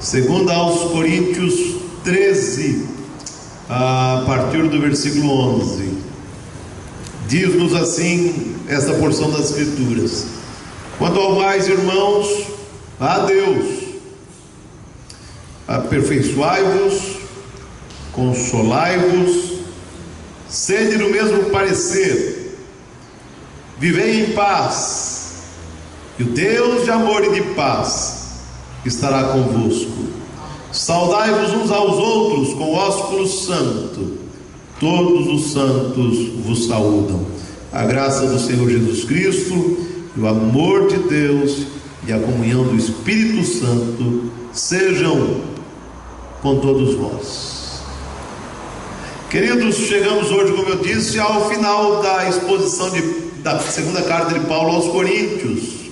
Segunda aos Coríntios 13, a partir do versículo 11. Diz-nos assim esta porção das Escrituras: quanto ao mais, irmãos, a Deus, aperfeiçoai-vos, consolai-vos, sede do mesmo parecer, vivei em paz, e o Deus de amor e de paz estará convosco. Saudai-vos uns aos outros com ósculo santo. Todos os santos vos saúdam. A graça do Senhor Jesus Cristo, e o amor de Deus e a comunhão do Espírito Santo sejam com todos vós. Queridos, chegamos hoje, como eu disse, ao final da exposição da segunda carta de Paulo aos Coríntios.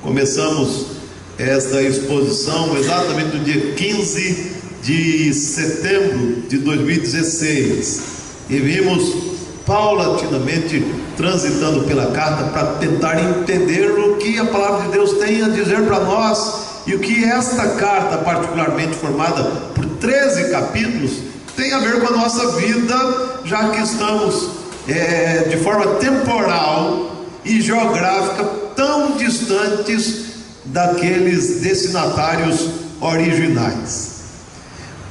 Começamos esta exposição exatamente no dia 15 de setembro de 2016 e vimos paulatinamente transitando pela carta para tentar entender o que a palavra de Deus tem a dizer para nós e o que esta carta, particularmente formada por 13 capítulos, tem a ver com a nossa vida, já que estamos de forma temporal e geográfica tão distantes daqueles destinatários originais.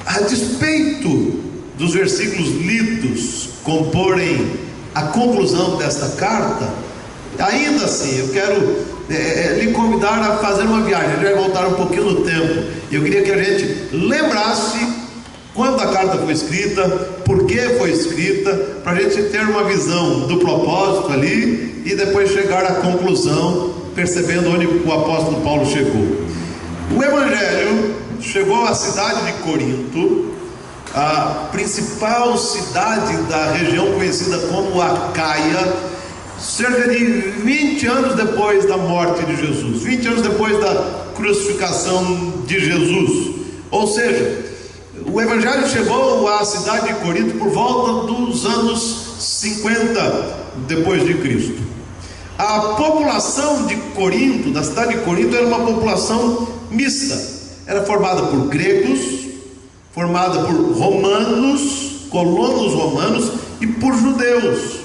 A despeito dos versículos lidos comporem a conclusão desta carta, ainda assim eu quero lhe convidar a fazer uma viagem. A gente vai voltar um pouquinho no tempo. Eu queria que a gente lembrasse quando a carta foi escrita, por que foi escrita, para a gente ter uma visão do propósito ali e depois chegar à conclusão, percebendo onde o apóstolo Paulo chegou. O Evangelho chegou à cidade de Corinto, a principal cidade da região conhecida como Acaia, cerca de 20 anos depois da morte de Jesus, 20 anos depois da crucificação de Jesus. Ou seja, o Evangelho chegou à cidade de Corinto por volta dos anos 50 depois de Cristo. A população de Corinto, da cidade de Corinto, era uma população mista. Era formada por gregos, formada por romanos, colonos romanos e por judeus.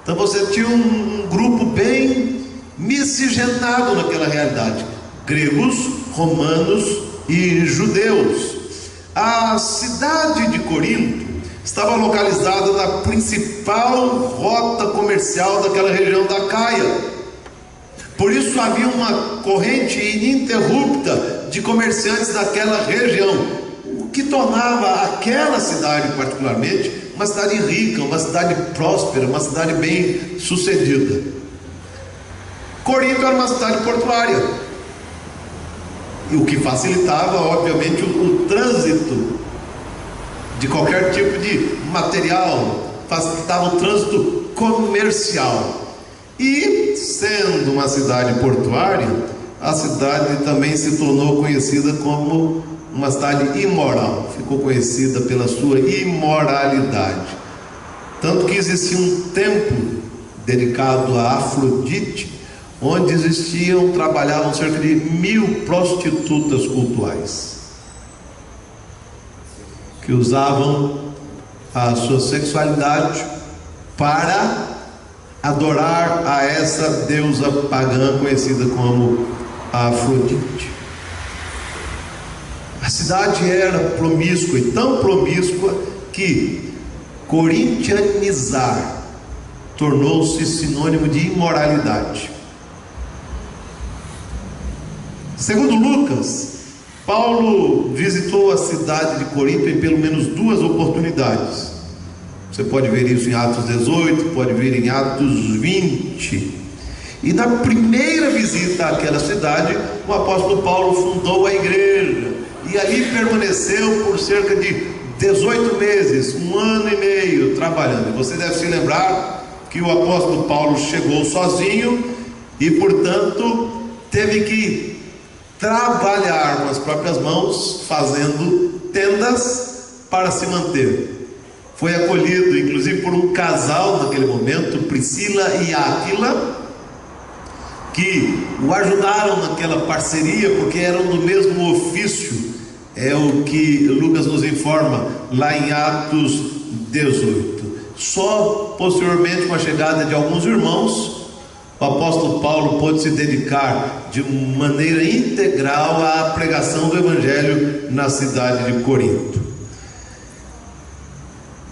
Então você tinha um grupo bem miscigenado naquela realidade: gregos, romanos e judeus. A cidade de Corinto estava localizada na principal rota comercial daquela região da Acaia. Por isso havia uma corrente ininterrupta de comerciantes daquela região, o que tornava aquela cidade particularmente uma cidade rica, uma cidade próspera, uma cidade bem sucedida. Corinto era uma cidade portuária, e o que facilitava obviamente o trânsito de qualquer tipo de material, facilitava o trânsito comercial. E sendo uma cidade portuária, a cidade também se tornou conhecida como uma cidade imoral, ficou conhecida pela sua imoralidade. Tanto que existia um templo dedicado a Afrodite, onde trabalhavam cerca de 1000 prostitutas cultuais, que usavam a sua sexualidade para adorar a essa deusa pagã conhecida como Afrodite. A cidade era promíscua, e tão promíscua que corintianizar tornou-se sinônimo de imoralidade. Segundo Lucas, Paulo visitou a cidade de Corinto em pelo menos 2 oportunidades. Você pode ver isso em Atos 18, pode ver em Atos 20. E na primeira visita àquela cidade, o apóstolo Paulo fundou a igreja, e ali permaneceu por cerca de 18 meses, 1 ano e meio trabalhando. Você deve se lembrar que o apóstolo Paulo chegou sozinho e, portanto, teve que trabalhar com as próprias mãos, fazendo tendas para se manter. Foi acolhido inclusive por um casal naquele momento, Priscila e Áquila, que o ajudaram naquela parceria, porque eram do mesmo ofício. É o que Lucas nos informa lá em Atos 18. Só posteriormente, com a chegada de alguns irmãos, o apóstolo Paulo pôde se dedicar de maneira integral à pregação do Evangelho na cidade de Corinto.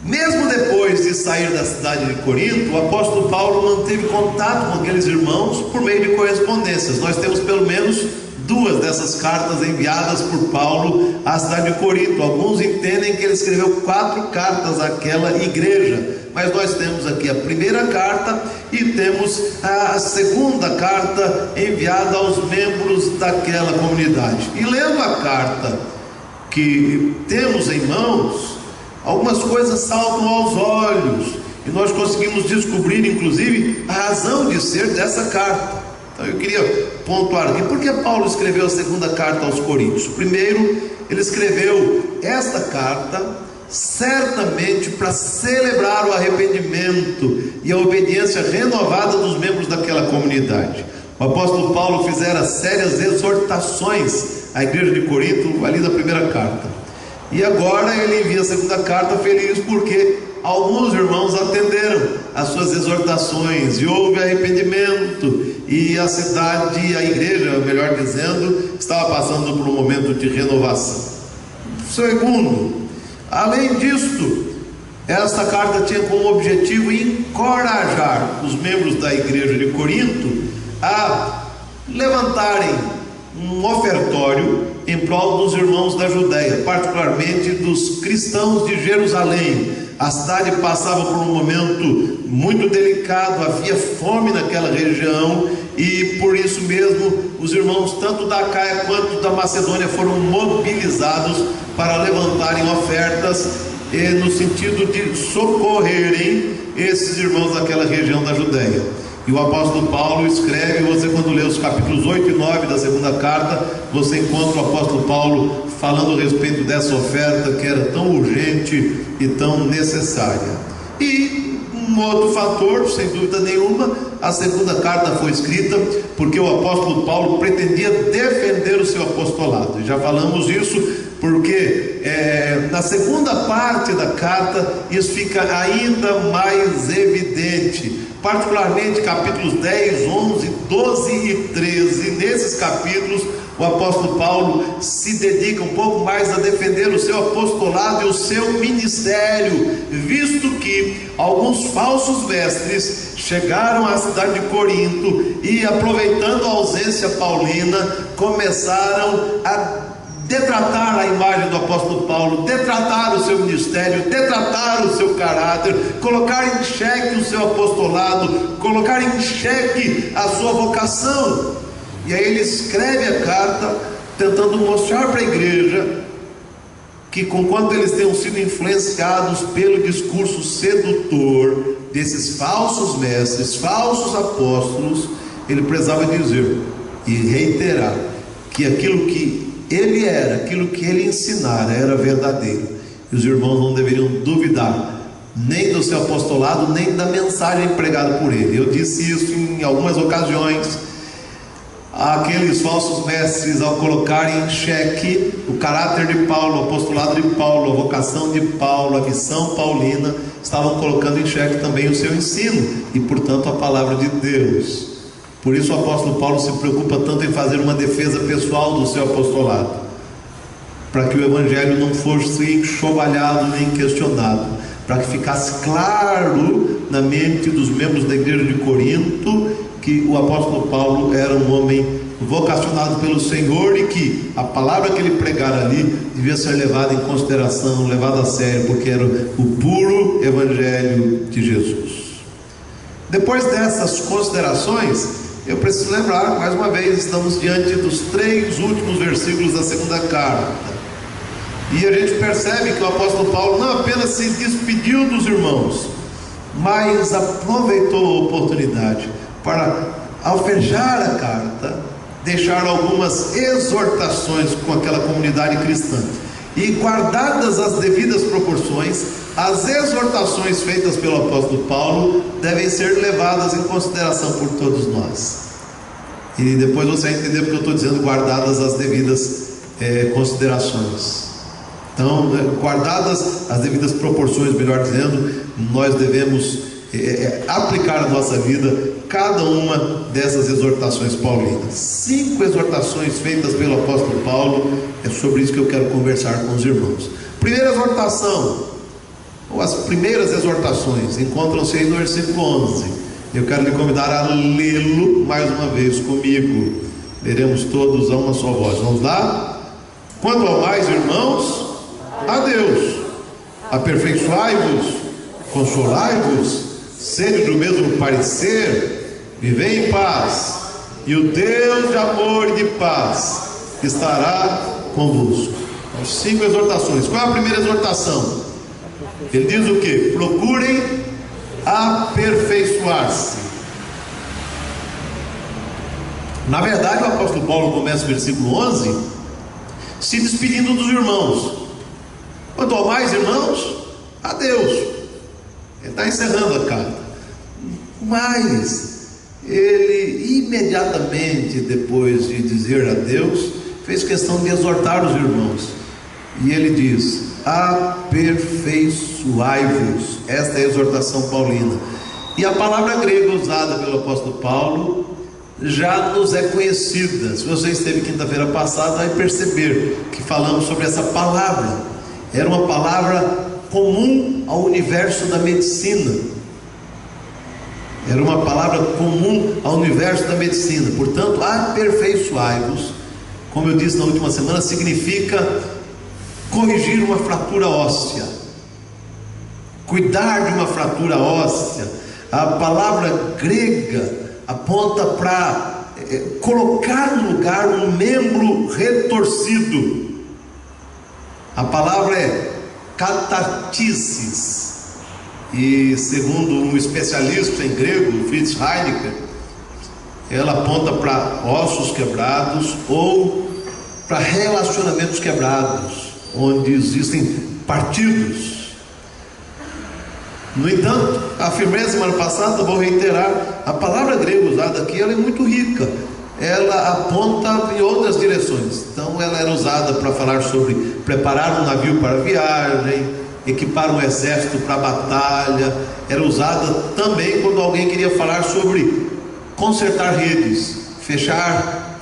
Mesmo depois de sair da cidade de Corinto, o apóstolo Paulo manteve contato com aqueles irmãos por meio de correspondências. Nós temos pelo menos 2 dessas cartas enviadas por Paulo à cidade de Corinto. Alguns entendem que ele escreveu 4 cartas àquela igreja, mas nós temos aqui a primeira carta e temos a segunda carta enviada aos membros daquela comunidade. E lendo a carta que temos em mãos, algumas coisas saltam aos olhos e nós conseguimos descobrir inclusive a razão de ser dessa carta. Então eu queria pontuar aqui, por que Paulo escreveu a segunda carta aos Coríntios? Primeiro, ele escreveu esta carta certamente para celebrar o arrependimento e a obediência renovada dos membros daquela comunidade. O apóstolo Paulo fizera sérias exortações à igreja de Corinto ali na primeira carta, e agora ele envia a segunda carta feliz porque alguns irmãos atenderam às suas exortações e houve arrependimento, e a cidade, a igreja, melhor dizendo, estava passando por um momento de renovação. Segundo, além disto, esta carta tinha como objetivo encorajar os membros da igreja de Corinto a levantarem um ofertório em prol dos irmãos da Judéia, particularmente dos cristãos de Jerusalém. A cidade passava por um momento muito delicado, havia fome naquela região, e por isso mesmo os irmãos tanto da Acaia quanto da Macedônia foram mobilizados para levantarem ofertas no sentido de socorrerem esses irmãos daquela região da Judéia. E o apóstolo Paulo escreve, você quando lê os capítulos 8 e 9 da segunda carta, você encontra o apóstolo Paulo falando a respeito dessa oferta que era tão urgente e tão necessária. E um outro fator, sem dúvida nenhuma, a segunda carta foi escrita porque o apóstolo Paulo pretendia defender o seu apostolado. E já falamos isso porque na segunda parte da carta isso fica ainda mais evidente, particularmente capítulos 10, 11, 12 e 13. Nesses capítulos o apóstolo Paulo se dedica um pouco mais a defender o seu apostolado e o seu ministério, visto que alguns falsos mestres chegaram à cidade de Corinto e, aproveitando a ausência paulina, começaram a detratar a imagem do apóstolo Paulo, detratar o seu ministério, detratar o seu caráter, colocar em xeque o seu apostolado, colocar em xeque a sua vocação. E aí ele escreve a carta tentando mostrar para a igreja que, conquanto eles tenham sido influenciados pelo discurso sedutor desses falsos mestres, falsos apóstolos, ele precisava dizer e reiterar que aquilo que ele era, aquilo que ele ensinara era verdadeiro, e os irmãos não deveriam duvidar nem do seu apostolado, nem da mensagem pregada por ele. Eu disse isso em algumas ocasiões. Aqueles falsos mestres, ao colocarem em xeque o caráter de Paulo, o apostolado de Paulo, a vocação de Paulo, a missão paulina, estavam colocando em xeque também o seu ensino e, portanto, a palavra de Deus. Por isso o apóstolo Paulo se preocupa tanto em fazer uma defesa pessoal do seu apostolado, para que o evangelho não fosse enxovalhado nem questionado, para que ficasse claro na mente dos membros da igreja de Corinto que o apóstolo Paulo era um homem vocacionado pelo Senhor e que a palavra que ele pregara ali devia ser levada em consideração, levada a sério, porque era o puro evangelho de Jesus. Depois dessas considerações, eu preciso lembrar, mais uma vez, estamos diante dos 3 últimos versículos da segunda carta, e a gente percebe que o apóstolo Paulo não apenas se despediu dos irmãos, mas aproveitou a oportunidade para, ao fechar a carta, deixar algumas exortações com aquela comunidade cristã. E, guardadas as devidas proporções, as exortações feitas pelo apóstolo Paulo devem ser levadas em consideração por todos nós. E depois você vai entender porque eu estou dizendo guardadas as devidas considerações. Então, guardadas as devidas proporções, melhor dizendo, nós devemos aplicar à nossa vida cada uma dessas exortações paulinas. 5 exortações feitas pelo apóstolo Paulo. É sobre isso que eu quero conversar com os irmãos. Primeira exortação, ou as primeiras exortações, encontram-se aí no versículo 11. Eu quero lhe convidar a lê-lo mais uma vez comigo. Leremos todos a uma só voz. Vamos lá? Quanto ao mais, irmãos, a Deus, aperfeiçoai-vos, consolai-vos, sede do mesmo parecer, vivei em paz, e o Deus de amor e de paz estará convosco. 5 exortações. Qual é a primeira exortação? Ele diz o que? Procurem aperfeiçoar-se. Na verdade, o apóstolo Paulo começa o versículo 11 se despedindo dos irmãos. Quanto ao mais, irmãos, a Deus. Ele está encerrando a carta. Mas ele imediatamente depois de dizer a Deus, fez questão de exortar os irmãos. E ele diz: aperfeiçoai-vos. Esta é a exortação paulina. E a palavra grega usada pelo apóstolo Paulo já nos é conhecida. Se você esteve quinta-feira passada, vai perceber que falamos sobre essa palavra. Era uma palavra comum ao universo da medicina. Era uma palavra comum ao universo da medicina. Portanto, aperfeiçoai-vos, como eu disse na última semana, significa corrigir uma fratura óssea, cuidar de uma fratura óssea. A palavra grega aponta para colocar no lugar um membro retorcido. A palavra é catartisis, e segundo um especialista em grego, Fritz Heidegger, ela aponta para ossos quebrados ou para relacionamentos quebrados, onde existem partidos. No entanto, afirmei semana passada, vou reiterar, a palavra grega usada aqui, ela é muito rica. Ela aponta em outras direções. Então ela era usada para falar sobre preparar um navio para a viagem, equipar um exército para a batalha. Era usada também quando alguém queria falar sobre consertar redes, fechar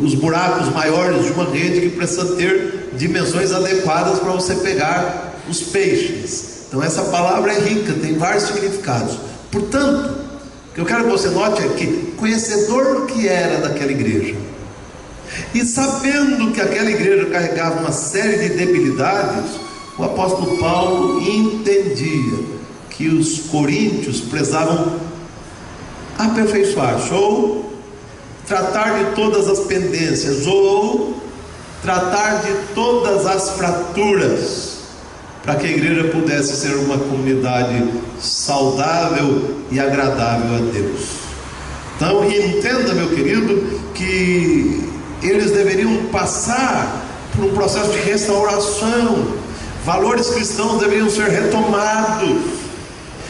os buracos maiores de uma rede que precisa ter dimensões adequadas para você pegar os peixes. Então essa palavra é rica, tem vários significados. Portanto, o que eu quero que você note é que, conhecedor que era daquela igreja, e sabendo que aquela igreja carregava uma série de debilidades, o apóstolo Paulo entendia que os coríntios precisavam aperfeiçoar-se, ou tratar de todas as pendências, ou tratar de todas as fraturas, para que a igreja pudesse ser uma comunidade saudável e agradável a Deus. Então entenda, meu querido, que eles deveriam passar por um processo de restauração. Valores cristãos deveriam ser retomados,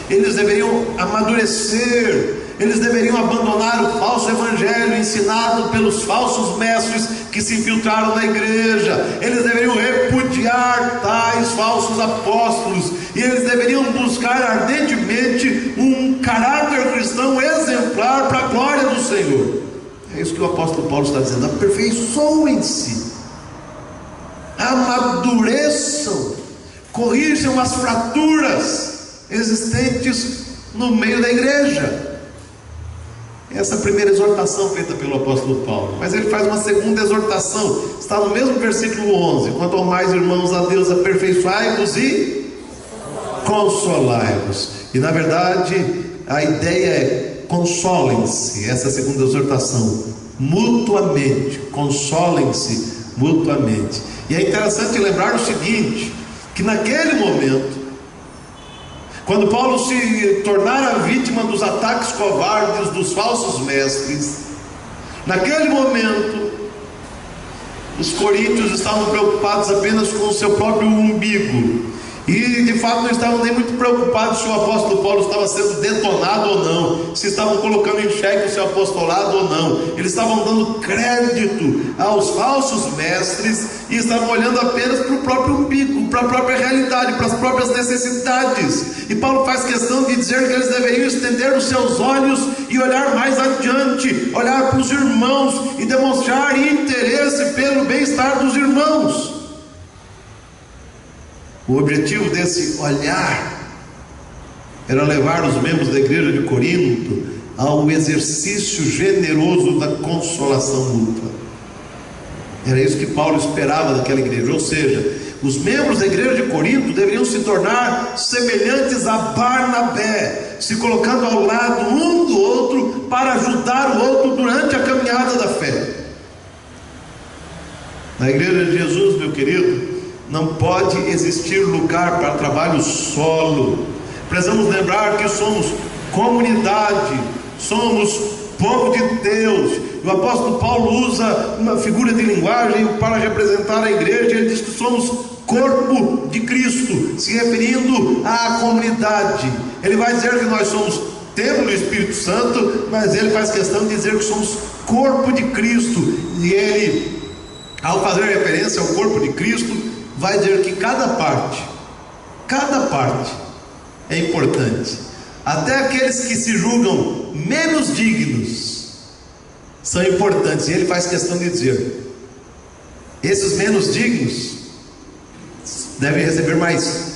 eles deveriam amadurecer, eles deveriam abandonar o falso evangelho ensinado pelos falsos mestres que se infiltraram na igreja. Eles deveriam repudiar tais falsos apóstolos, e eles deveriam buscar ardentemente um caráter cristão exemplar para a glória do Senhor. É isso que o apóstolo Paulo está dizendo: aperfeiçoem-se, amadureçam, corrijam as fraturas existentes no meio da igreja. Essa é a primeira exortação feita pelo apóstolo Paulo. Mas ele faz uma segunda exortação, está no mesmo versículo 11: quanto ao mais, irmãos, a Deus aperfeiçoai-vos e consolai-vos. E na verdade a ideia é: consolem-se. Essa é a segunda exortação, mutuamente, consolem-se mutuamente. E é interessante lembrar o seguinte, que naquele momento, quando Paulo se tornara vítima dos ataques covardes dos falsos mestres, naquele momento os coríntios estavam preocupados apenas com o seu próprio umbigo, E de fato não estavam nem muito preocupados se o apóstolo Paulo estava sendo detonado ou não, se estavam colocando em xeque o seu apostolado ou não. Eles estavam dando crédito aos falsos mestres e estavam olhando apenas para o próprio umbigo, para a própria realidade, para as próprias necessidades. E Paulo faz questão de dizer que eles deveriam estender os seus olhos e olhar mais adiante, olhar para os irmãos e demonstrar interesse pelo bem-estar dos irmãos. O objetivo desse olhar era levar os membros da igreja de Corinto ao exercício generoso da consolação mútua. Era isso que Paulo esperava daquela igreja, ou seja, os membros da igreja de Corinto deveriam se tornar semelhantes a Barnabé, se colocando ao lado um do outro para ajudar o outro durante a caminhada da fé. Na igreja de Jesus, meu querido, não pode existir lugar para trabalho solo. Precisamos lembrar que somos comunidade, somos povo de Deus. O apóstolo Paulo usa uma figura de linguagem para representar a igreja. Ele diz que somos corpo de Cristo, se referindo à comunidade. Ele vai dizer que nós somos templo do Espírito Santo, mas ele faz questão de dizer que somos corpo de Cristo. E ele, ao fazer referência ao corpo de Cristo, vai dizer que cada parte é importante. Até aqueles que se julgam menos dignos são importantes. E ele faz questão de dizer: esses menos dignos devem receber mais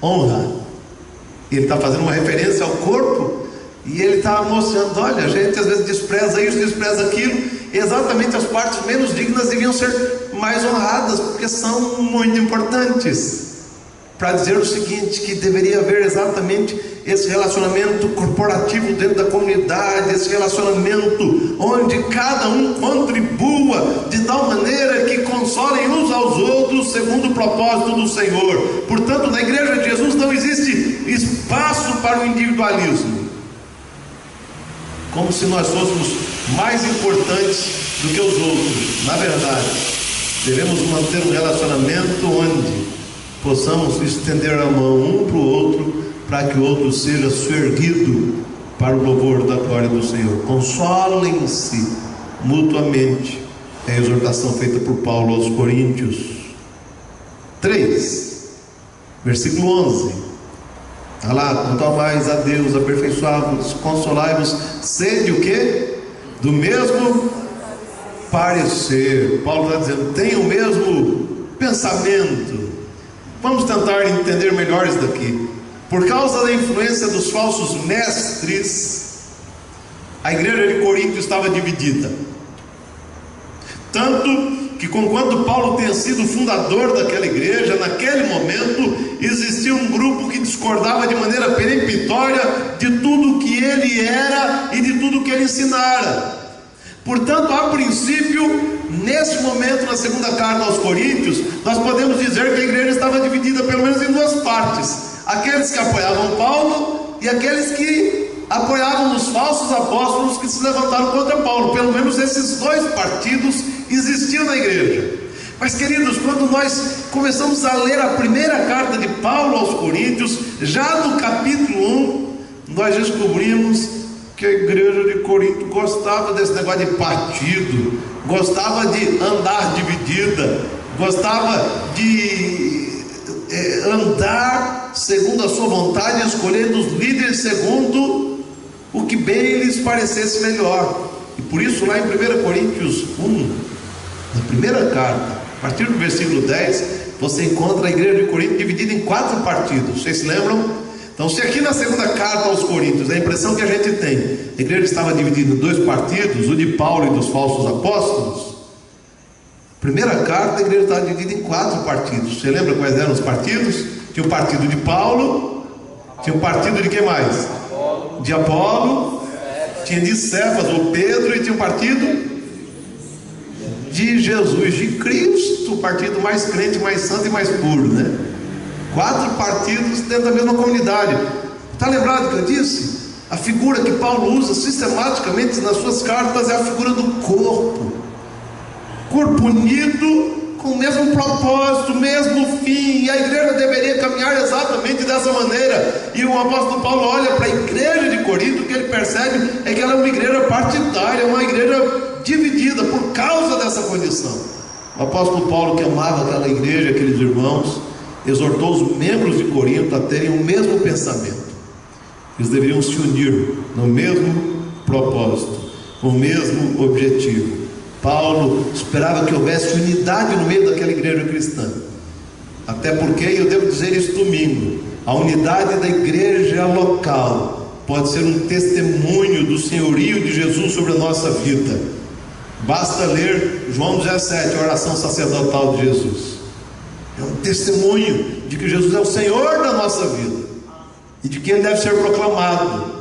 honra. Ele está fazendo uma referência ao corpo, e ele está mostrando: olha, a gente às vezes despreza isso, despreza aquilo. Exatamente as partes menos dignas deviam ser mais honradas, porque são muito importantes. Para dizer o seguinte, que deveria haver exatamente esse relacionamento corporativo dentro da comunidade, esse relacionamento onde cada um contribua de tal maneira que consolem uns aos outros segundo o propósito do Senhor. Portanto, na igreja de Jesus não existe espaço para o individualismo, como se nós fôssemos mais importantes do que os outros. Na verdade, devemos manter um relacionamento onde possamos estender a mão um para o outro, para que o outro seja suerguido para o louvor da glória do Senhor. Consolem-se mutuamente. É a exortação feita por Paulo aos Coríntios. 3, versículo 11. Olha lá: quanto ao mais a Deus, aperfeiçoai-vos, consolai-vos, sede o quê? Do mesmo parecer. Paulo está dizendo: tem o mesmo pensamento. Vamos tentar entender melhor isso daqui. Por causa da influência dos falsos mestres, a igreja de Corinto estava dividida. Tanto que, conquanto Paulo tenha sido fundador daquela igreja, naquele momento existia um grupo que discordava de maneira peremptória de tudo que ele era e de tudo que ele ensinara. Portanto, a princípio, nesse momento, na segunda carta aos Coríntios, nós podemos dizer que a igreja estava dividida pelo menos em duas partes: aqueles que apoiavam Paulo e aqueles que apoiavam os falsos apóstolos que se levantaram contra Paulo. Pelo menos esses dois partidos existiam na igreja. Mas, queridos, quando nós começamos a ler a primeira carta de Paulo aos Coríntios, já no capítulo 1, nós descobrimos que a igreja de Corinto gostava desse negócio de partido, gostava de andar dividida, gostava de andar segundo a sua vontade, escolhendo os líderes segundo o que bem lhes parecesse melhor. E por isso, lá em 1 Coríntios 1, na primeira carta, a partir do versículo 10, você encontra a igreja de Corinto dividida em 4 partidos. Vocês se lembram? Então, se aqui na segunda carta aos Coríntios, a impressão que a gente tem, a igreja estava dividida em 2 partidos, o de Paulo e dos falsos apóstolos. Primeira carta, a igreja estava dividida em 4 partidos. Você lembra quais eram os partidos? Tinha o partido de Paulo, tinha o partido de quem mais? De Apolo, tinha de Cefas ou Pedro, e tinha o partido de Jesus, de Cristo, o partido mais crente, mais santo e mais puro, né? 4 partidos dentro da mesma comunidade. Está lembrado que eu disse? A figura que Paulo usa sistematicamente nas suas cartas é a figura do corpo. Corpo unido com o mesmo propósito, o mesmo fim, e a igreja deveria caminhar exatamente dessa maneira. E o apóstolo Paulo olha para a igreja de Corinto, o que ele percebe é que ela é uma igreja partidária, uma igreja dividida por causa dessa condição. O apóstolo Paulo, que amava aquela igreja, aqueles irmãos, exortou os membros de Corinto a terem o mesmo pensamento. Eles deveriam se unir no mesmo propósito, com o mesmo objetivo. Paulo esperava que houvesse unidade no meio daquela igreja cristã. Até porque, eu devo dizer isso domingo, a unidade da igreja local pode ser um testemunho do senhorio de Jesus sobre a nossa vida. Basta ler João 17, a oração sacerdotal de Jesus. É um testemunho de que Jesus é o Senhor da nossa vida e de que Ele deve ser proclamado.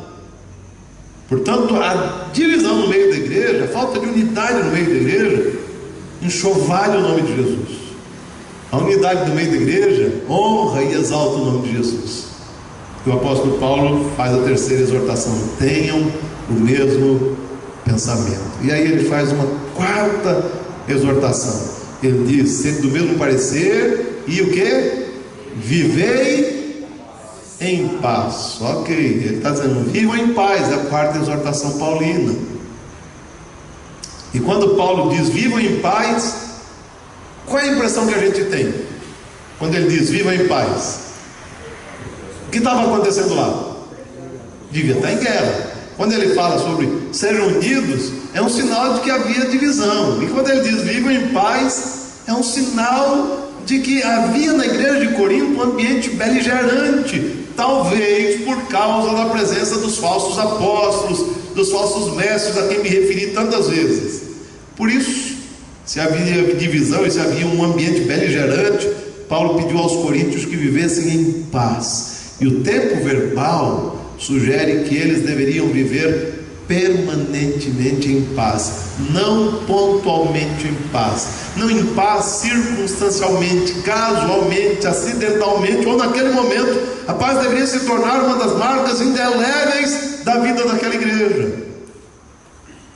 Portanto, a divisão no meio da igreja, a falta de unidade no meio da igreja, enxovalha o nome de Jesus. A unidade no meio da igreja honra e exalta o nome de Jesus. E o apóstolo Paulo faz a terceira exortação: tenham o mesmo pensamento. E aí ele faz uma quarta exortação. Ele diz: sede do mesmo parecer e o que? Vivei em paz. Ok, ele está dizendo: vivam em paz. É a quarta exortação paulina. E quando Paulo diz vivam em paz, qual é a impressão que a gente tem quando ele diz vivam em paz? O que estava acontecendo lá? Devia estar em guerra. Quando ele fala sobre sejam unidos, é um sinal de que havia divisão. E quando ele diz vivam em paz, é um sinal de que havia na igreja de Corinto um ambiente beligerante, talvez por causa da presença dos falsos apóstolos, dos falsos mestres a quem me referi tantas vezes. Por isso, se havia divisão e se havia um ambiente beligerante, Paulo pediu aos coríntios que vivessem em paz. E o tempo verbal sugere que eles deveriam viver permanentemente em paz, não pontualmente em paz, não em paz circunstancialmente, casualmente, acidentalmente ou naquele momento. A paz deveria se tornar uma das marcas indeléveis da vida daquela igreja.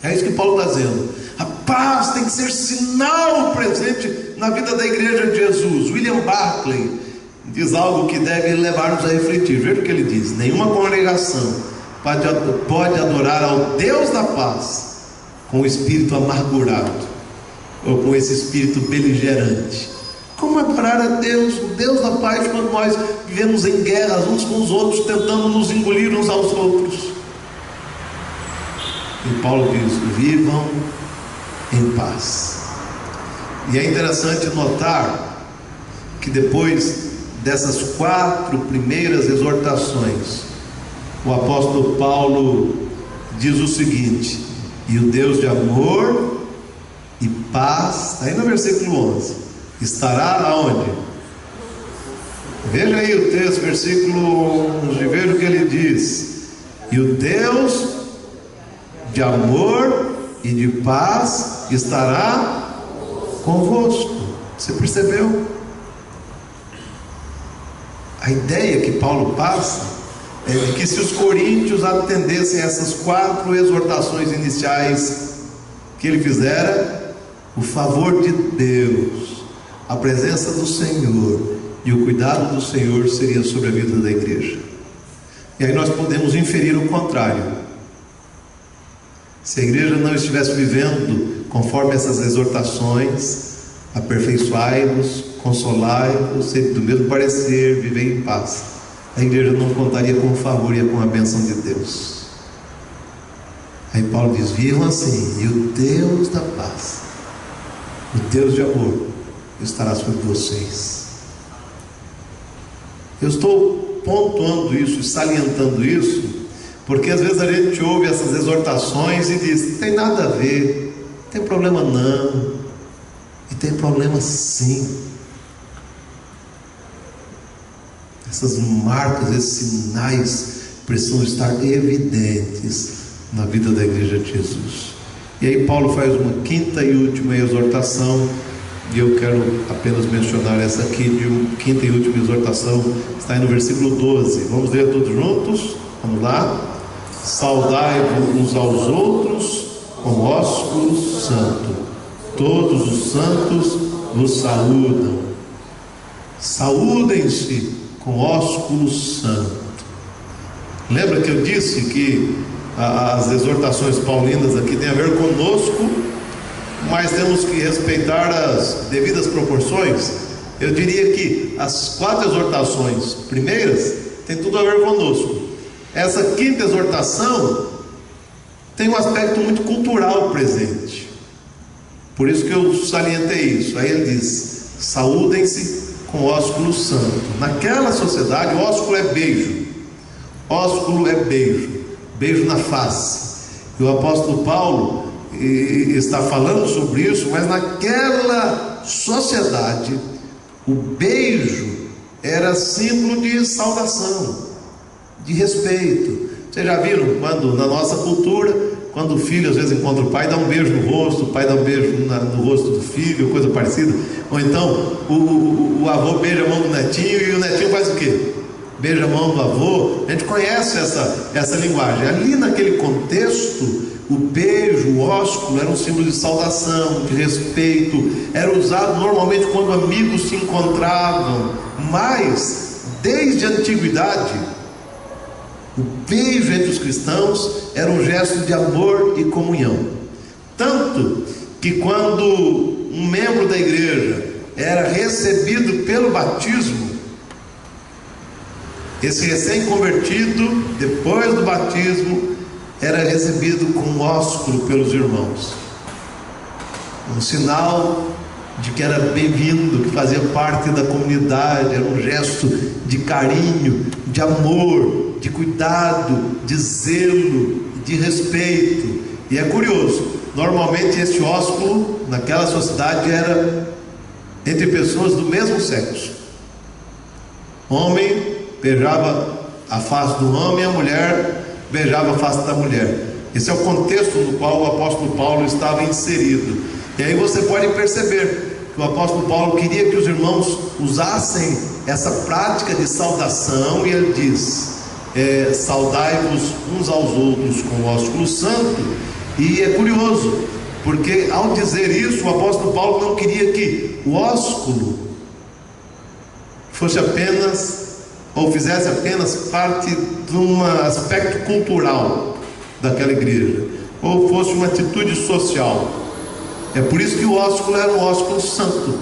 É isso que Paulo está dizendo. A paz tem que ser sinal presente na vida da igreja de Jesus. William Barclay diz algo que deve levar-nos a refletir. Veja o que ele diz: nenhuma congregação pode adorar ao Deus da paz com o espírito amargurado ou com esse espírito beligerante. Como adorar a Deus, o Deus da paz, quando nós vivemos em guerras uns com os outros, tentando nos engolir uns aos outros? E Paulo diz: vivam em paz. E é interessante notar que depois dessas quatro primeiras exortações, o apóstolo Paulo diz o seguinte: e o Deus de amor e paz, está aí no versículo 11, estará aonde? Veja aí o texto, versículo 11, veja o que ele diz: e o Deus de amor e de paz estará convosco. Você percebeu? A ideia que Paulo passa é de que se os coríntios atendessem a essas quatro exortações iniciais que ele fizera, o favor de Deus, a presença do Senhor e o cuidado do Senhor seria sobre a vida da igreja. E aí nós podemos inferir o contrário. Se a igreja não estivesse vivendo conforme essas exortações, aperfeiçoai-vos, consolai-vos, sede do mesmo parecer, vivei em paz, a igreja não contaria com o favor e com a bênção de Deus. Aí Paulo diz: vivam assim, e o Deus da paz, o Deus de amor, estará sobre vocês. Eu estou pontuando isso, salientando isso, porque às vezes a gente ouve essas exortações e diz: não tem nada a ver, não tem problema não. E tem problema sim. Essas marcas, esses sinais precisam estar evidentes na vida da igreja de Jesus. E aí Paulo faz uma quinta e última exortação, e eu quero apenas mencionar essa aqui de uma quinta e última exortação. Está aí no versículo 12. Vamos ler todos juntos? Vamos lá. Saudai-vos uns aos outros com ósculo santo. Todos os santos vos saúdam. Saúdem-se com ósculo santo. Lembra que eu disse que as exortações paulinas aqui têm a ver conosco, mas temos que respeitar as devidas proporções? Eu diria que as 4 exortações primeiras têm tudo a ver conosco. Essa 5ª exortação tem um aspecto muito cultural presente. Por isso que eu salientei isso. Aí ele diz: saúdem-se com ósculo santo. Naquela sociedade, o ósculo é beijo. Ósculo é beijo. Beijo na face. E o apóstolo Paulo está falando sobre isso, mas naquela sociedade, o beijo era símbolo de saudação, de respeito. Vocês já viram quando, na nossa cultura, quando o filho às vezes encontra o pai, dá um beijo no rosto, o pai dá um beijo no rosto do filho, coisa parecida? Ou então o avô beija a mão do netinho e o netinho faz o quê? Beija a mão do avô. A gente conhece essa linguagem. Ali naquele contexto, o beijo, o ósculo, era um símbolo de saudação, de respeito. Era usado normalmente quando amigos se encontravam. Mas, desde a antiguidade, o beijo entre os cristãos era um gesto de amor e comunhão. Tanto que quando um membro da igreja era recebido pelo batismo, esse recém-convertido, depois do batismo, era recebido com um ósculo pelos irmãos, um sinal de que era bem-vindo, que fazia parte da comunidade. Era um gesto de carinho, de amor, de cuidado, de zelo, de respeito. E é curioso, normalmente esse ósculo naquela sociedade era entre pessoas do mesmo sexo. Homem beijava a face do homem, a mulher beijava a face da mulher. Esse é o contexto no qual o apóstolo Paulo estava inserido. E aí você pode perceber que o apóstolo Paulo queria que os irmãos usassem essa prática de saudação, e ele diz: saudai-vos uns aos outros com o ósculo santo. E é curioso, porque ao dizer isso, o apóstolo Paulo não queria que o ósculo fosse apenas, ou fizesse apenas parte de um aspecto cultural daquela igreja, ou fosse uma atitude social. É por isso que o ósculo era um ósculo santo.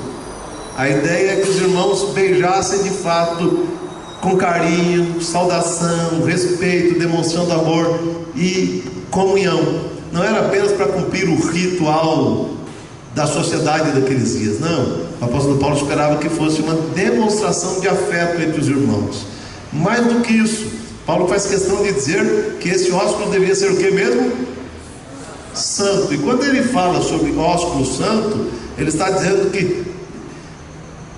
A ideia é que os irmãos beijassem de fato, com carinho, saudação, respeito, demonstrando amor e comunhão. Não era apenas para cumprir o ritual da sociedade daqueles dias, não. O apóstolo Paulo esperava que fosse uma demonstração de afeto entre os irmãos. Mais do que isso, Paulo faz questão de dizer que esse ósculo deveria ser o que mesmo? Santo. E quando ele fala sobre ósculo santo, ele está dizendo que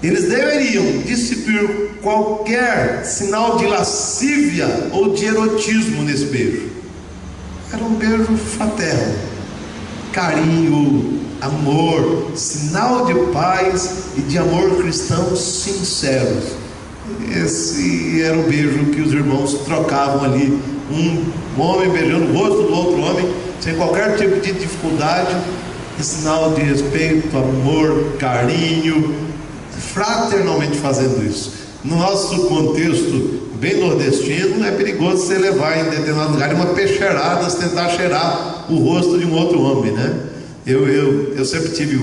eles deveriam destituir qualquer sinal de lascívia ou de erotismo nesse beijo. Era um beijo fraterno, carinho, amor, sinal de paz e de amor cristão sinceros. Esse era o beijo que os irmãos trocavam ali, um homem beijando o rosto do outro homem, sem qualquer tipo de dificuldade, em sinal de respeito, amor, carinho, fraternalmente fazendo isso. No nosso contexto bem nordestino, é perigoso você levar em determinado lugar uma peixeirada, você tentar cheirar o rosto de um outro homem, né? Eu sempre tive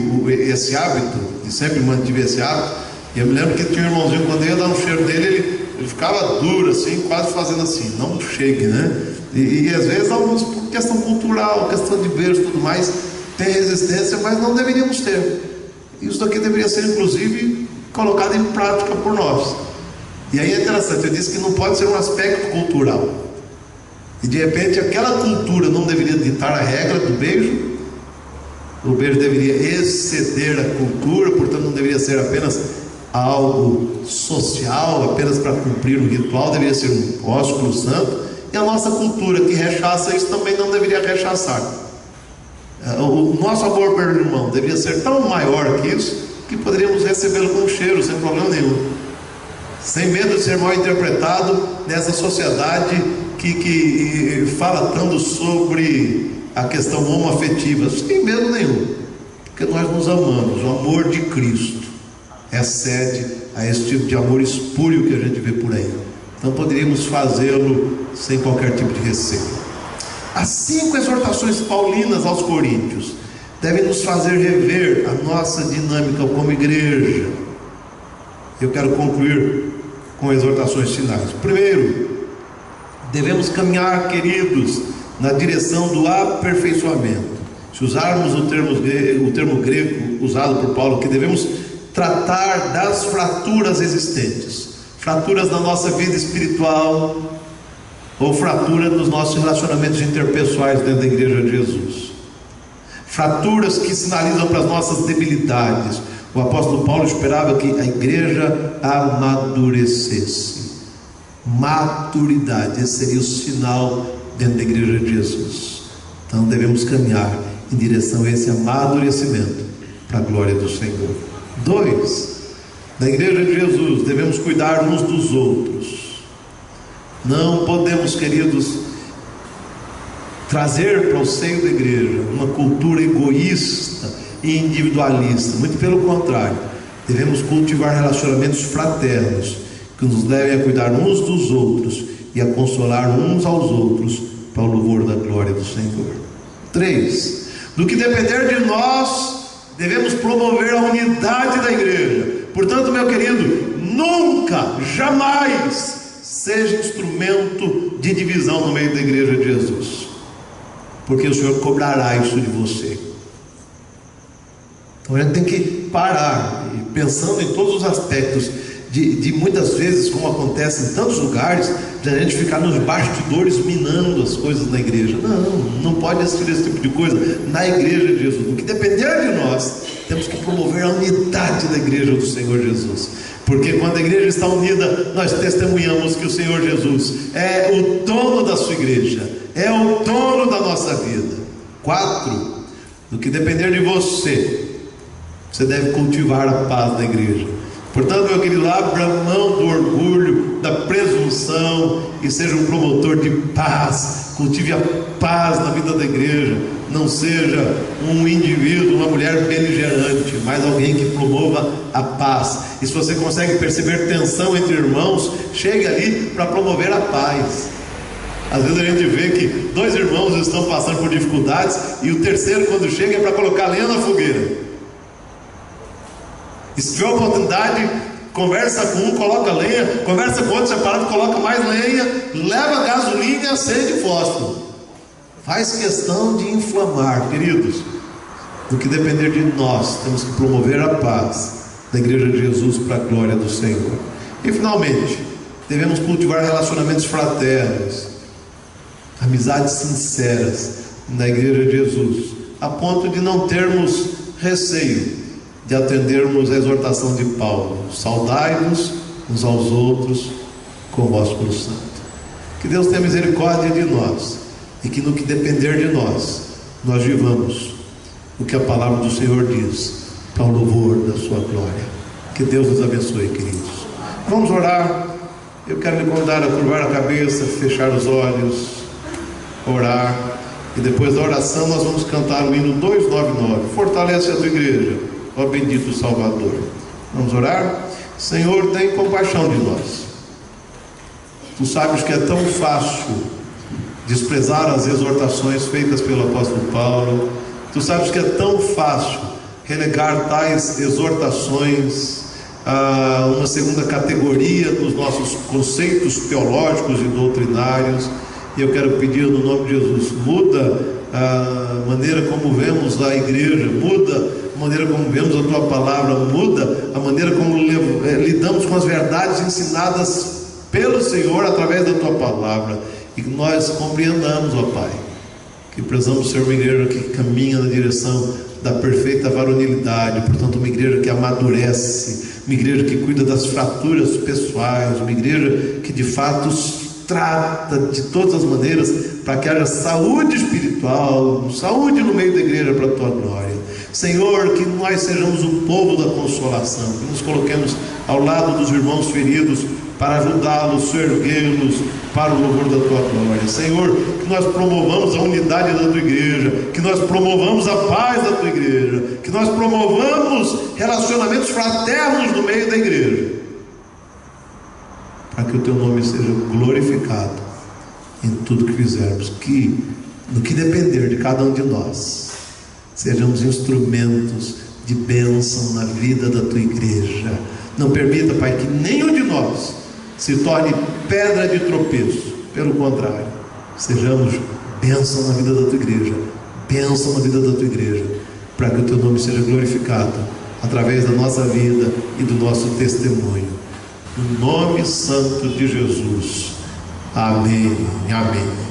esse hábito, e sempre mantive esse hábito. E eu me lembro que tinha um irmãozinho, quando eu ia dar um cheiro dele, ele ficava duro assim, quase fazendo assim, não chegue, né? E às vezes alguns, por questão cultural, questão de beijo e tudo mais, tem resistência, mas não deveríamos ter. Isso daqui deveria ser inclusive colocado em prática por nós. E aí é interessante, eu disse que não pode ser um aspecto cultural, e de repente aquela cultura não deveria ditar a regra do beijo. O beijo deveria exceder a cultura, portanto não deveria ser apenas algo social, apenas para cumprir o ritual, deveria ser um ósculo santo. E a nossa cultura que rechaça isso também não deveria rechaçar. O nosso amor pelo irmão deveria ser tão maior que isso, que poderíamos recebê-lo com cheiro, sem problema nenhum, sem medo de ser mal interpretado nessa sociedade que fala tanto sobre a questão homoafetiva, sem medo nenhum. porque nós nos amamos. O amor de Cristo excede a esse tipo de amor espúrio que a gente vê por aí. Então poderíamos fazê-lo sem qualquer tipo de receio. As 5 exortações paulinas aos coríntios devem nos fazer rever a nossa dinâmica como igreja. Eu quero concluir com exortações finais. Primeiro, devemos caminhar, queridos, na direção do aperfeiçoamento. Se usarmos o termo grego usado por Paulo, que devemos tratar das fraturas existentes, fraturas na nossa vida espiritual, ou fratura nos nossos relacionamentos interpessoais dentro da igreja de Jesus, fraturas que sinalizam para as nossas debilidades. O apóstolo Paulo esperava que a igreja amadurecesse. Maturidade, esse seria o sinal dentro da igreja de Jesus. Então devemos caminhar em direção a esse amadurecimento para a glória do Senhor. 2, na igreja de Jesus devemos cuidar uns dos outros. Não podemos, queridos, trazer para o seio da igreja uma cultura egoísta e individualista. Muito pelo contrário, devemos cultivar relacionamentos fraternos que nos levem a cuidar uns dos outros e a consolar uns aos outros para o louvor da glória do Senhor. 3, no que depender de nós, devemos promover a unidade da igreja. Portanto, meu querido, nunca, jamais seja instrumento de divisão no meio da igreja de Jesus, porque o Senhor cobrará isso de você. Então a gente tem que parar, pensando em todos os aspectos, de muitas vezes, como acontece em tantos lugares, de a gente ficar nos bastidores minando as coisas na igreja. Não pode existir esse tipo de coisa na igreja de Jesus. O que depender de nós, temos que promover a unidade da igreja do Senhor Jesus, porque quando a igreja está unida, nós testemunhamos que o Senhor Jesus é o dono da sua igreja, é o dono da nossa vida. 4, no que depender de você, você deve cultivar a paz da igreja. Portanto, meu querido, abra mão do orgulho, da presunção e seja um promotor de paz. Cultive a paz na vida da igreja. Não seja um indivíduo, uma mulher beligerante, mas alguém que promova a paz. E se você consegue perceber tensão entre irmãos, chegue ali para promover a paz. Às vezes a gente vê que 2 irmãos estão passando por dificuldades e o terceiro, quando chega, é para colocar lenha na fogueira. E se tiver oportunidade, conversa com um, coloca lenha, conversa com outro separado, coloca mais lenha, leva gasolina e acende fósforo. Faz questão de inflamar, queridos. No que depender de nós, temos que promover a paz da igreja de Jesus para a glória do Senhor. E finalmente, devemos cultivar relacionamentos fraternos, amizades sinceras na igreja de Jesus, a ponto de não termos receio de atendermos a exortação de Paulo: saudai-vos uns aos outros com o ósculo santo. Que Deus tenha misericórdia de nós e que no que depender de nós, nós vivamos o que a palavra do Senhor diz, para o louvor da sua glória. Que Deus nos abençoe, queridos. Vamos orar. Eu quero lhe convidar a curvar a cabeça, fechar os olhos, orar, e depois da oração nós vamos cantar o hino 299. Fortalece a tua igreja, ó bendito Salvador. Vamos orar? Senhor, tem compaixão de nós. Tu sabes que é tão fácil desprezar as exortações feitas pelo apóstolo Paulo. Tu sabes que é tão fácil relegar tais exortações a uma segunda categoria dos nossos conceitos teológicos e doutrinários. E eu quero pedir no nome de Jesus: muda a maneira como vemos a igreja, muda a maneira como vemos a tua palavra, muda a maneira como lidamos com as verdades ensinadas pelo Senhor através da tua palavra, e que nós compreendamos, ó Pai, que precisamos ser uma igreja que caminha na direção da perfeita varonilidade, portanto uma igreja que amadurece, uma igreja que cuida das fraturas pessoais, uma igreja que de fato trata de todas as maneiras para que haja saúde espiritual, saúde no meio da igreja para a tua glória. Senhor, que nós sejamos o povo da consolação, que nos coloquemos ao lado dos irmãos feridos para ajudá-los, erguê-los para o louvor da tua glória. Senhor, que nós promovamos a unidade da tua igreja, que nós promovamos a paz da tua igreja, que nós promovamos relacionamentos fraternos no meio da igreja, para que o teu nome seja glorificado em tudo que fizermos, que no que depender de cada um de nós, sejamos instrumentos de bênção na vida da tua igreja. Não permita, Pai, que nenhum de nós se torne pedra de tropeço. Pelo contrário, sejamos bênção na vida da tua igreja, bênção na vida da tua igreja, para que o teu nome seja glorificado através da nossa vida e do nosso testemunho. No nome santo de Jesus. Amém. Amém.